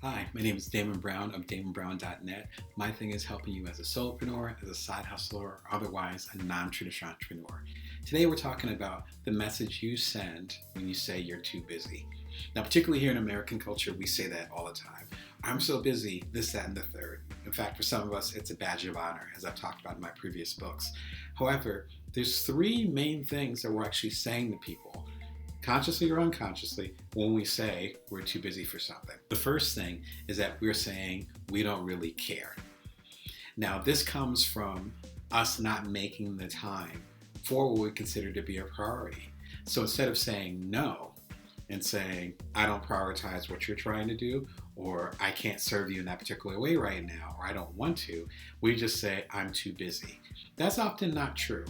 Hi, my name is Damon Brown of DamonBrown.net. My thing is helping you as a solopreneur, as a side hustler, or otherwise a non-traditional entrepreneur. Today we're talking about the message you send when you say you're too busy. Now, particularly here in American culture, we say that all the time. I'm so busy, this, that, and the third. In fact, for some of us, it's a badge of honor, as I've talked about in my previous books. However, there's three main things that we're actually saying to people, consciously or unconsciously, when we say we're too busy for something. The first thing is that we're saying we don't really care. Now, this comes from us not making the time for what we consider to be a priority. So instead of saying no and saying, I don't prioritize what you're trying to do, or I can't serve you in that particular way right now, or I don't want to, we just say, I'm too busy. That's often not true.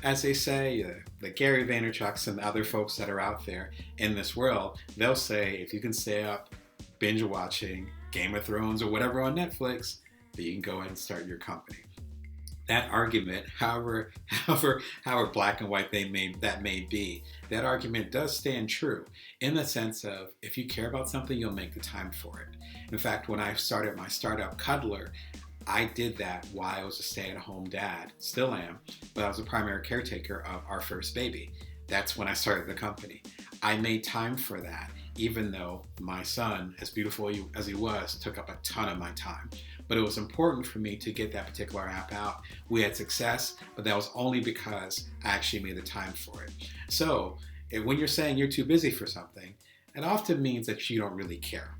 As they say, the Gary Vaynerchuks and the other folks that are out there in this world, they'll say if you can stay up binge watching Game of Thrones or whatever on Netflix, then you can go ahead and start your company. That argument, however black and white that may be, that argument does stand true in the sense of if you care about something, you'll make the time for it. In fact, when I started my startup Cuddler, I did that while I was a stay-at-home dad, still am, but I was a primary caretaker of our first baby. That's when I started the company. I made time for that, even though my son, as beautiful as he was, took up a ton of my time. But it was important for me to get that particular app out. We had success, but that was only because I actually made the time for it. So when you're saying you're too busy for something, it often means that you don't really care.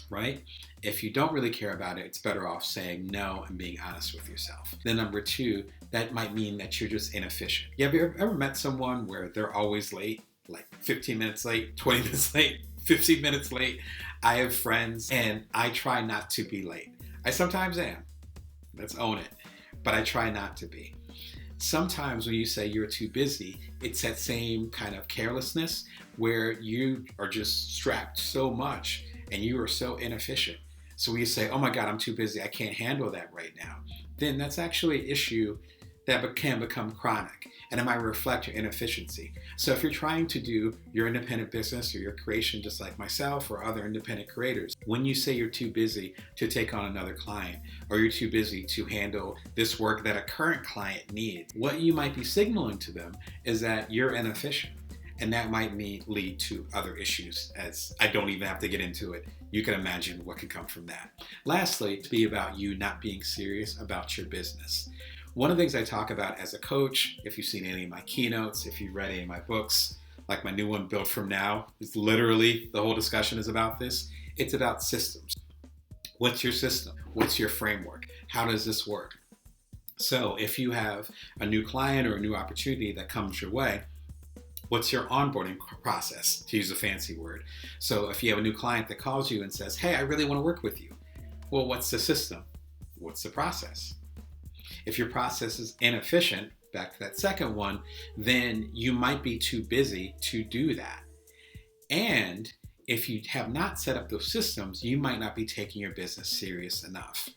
Right? If you don't really care about it, it's better off saying no and being honest with yourself. Then number two, that might mean that you're just inefficient. Have you ever met someone where they're always late, like 15 minutes late, 20 minutes late, 15 minutes late? I have friends and I try not to be late. I sometimes am. Let's own it. But I try not to be. Sometimes when you say you're too busy, it's that same kind of carelessness where you are just strapped so much and you are so inefficient. So when you say, oh my God, I'm too busy, I can't handle that right now, then that's actually an issue that can become chronic and it might reflect your inefficiency. So if you're trying to do your independent business or your creation just like myself or other independent creators, when you say you're too busy to take on another client or you're too busy to handle this work that a current client needs, what you might be signaling to them is that you're inefficient. And that might lead to other issues, as I don't even have to get into it. You can imagine what could come from that. Lastly, to be about you not being serious about your business. One of the things I talk about as a coach, if you've seen any of my keynotes, if you've read any of my books, like my new one, Built From Now, is literally, the whole discussion is about this. It's about systems. What's your system? What's your framework? How does this work? So if you have a new client or a new opportunity that comes your way, what's your onboarding process, to use a fancy word? So if you have a new client that calls you and says, hey, I really want to work with you. Well, what's the system? What's the process? If your process is inefficient, back to that second one, then you might be too busy to do that. And if you have not set up those systems, you might not be taking your business serious enough.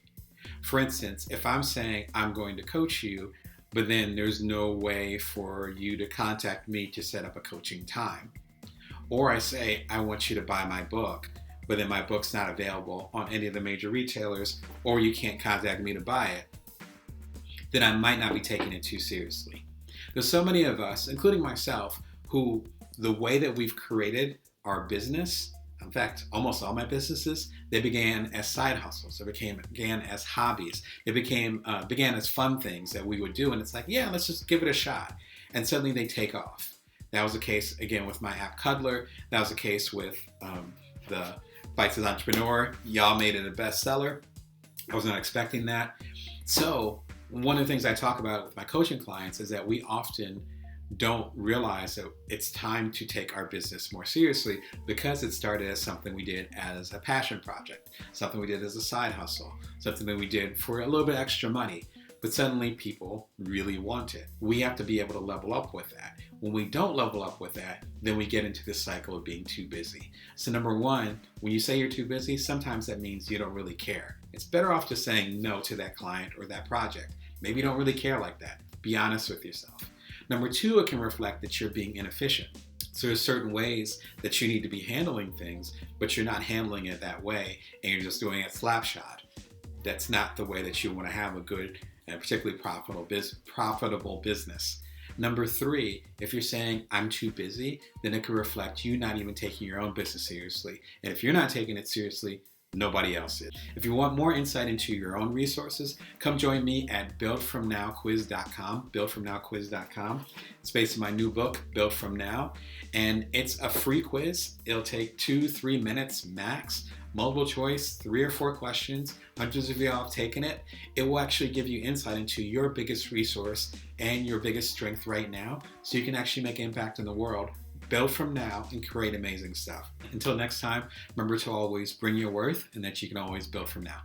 For instance, if I'm saying I'm going to coach you, but then there's no way for you to contact me to set up a coaching time. Or I say, I want you to buy my book, but then my book's not available on any of the major retailers, or you can't contact me to buy it, then I might not be taking it too seriously. There's so many of us, including myself, who the way that we've created our business, in fact, almost all my businesses, they began as side hustles. They began as hobbies. They began as fun things that we would do. And it's like, yeah, let's just give it a shot. And suddenly they take off. That was the case, again, with my app Cuddler. That was the case with the Bites as Entrepreneur. Y'all made it a bestseller. I was not expecting that. So one of the things I talk about with my coaching clients is that we often don't realize that it's time to take our business more seriously because it started as something we did as a passion project, something we did as a side hustle, something that we did for a little bit extra money, but suddenly people really want it. We have to be able to level up with that. When we don't level up with that, then we get into this cycle of being too busy. So number one, when you say you're too busy, sometimes that means you don't really care. It's better off just saying no to that client or that project. Maybe you don't really care like that. Be honest with yourself. Number two, it can reflect that you're being inefficient. So there's certain ways that you need to be handling things, but you're not handling it that way, and you're just doing it slapshot. That's not the way that you want to have a good and particularly profitable business. Number three, if you're saying I'm too busy, then it could reflect you not even taking your own business seriously. And if you're not taking it seriously, nobody else is. If you want more insight into your own resources, come join me at buildfromnowquiz.com, buildfromnowquiz.com. It's based on my new book, Build From Now, and it's a free quiz. It'll take 2-3 minutes max, multiple choice, 3 or 4 questions. Hundreds of y'all have taken it. It will actually give you insight into your biggest resource and your biggest strength right now, so you can actually make an impact in the world. Build from now and create amazing stuff. Until next time, remember to always bring your worth and that you can always build from now.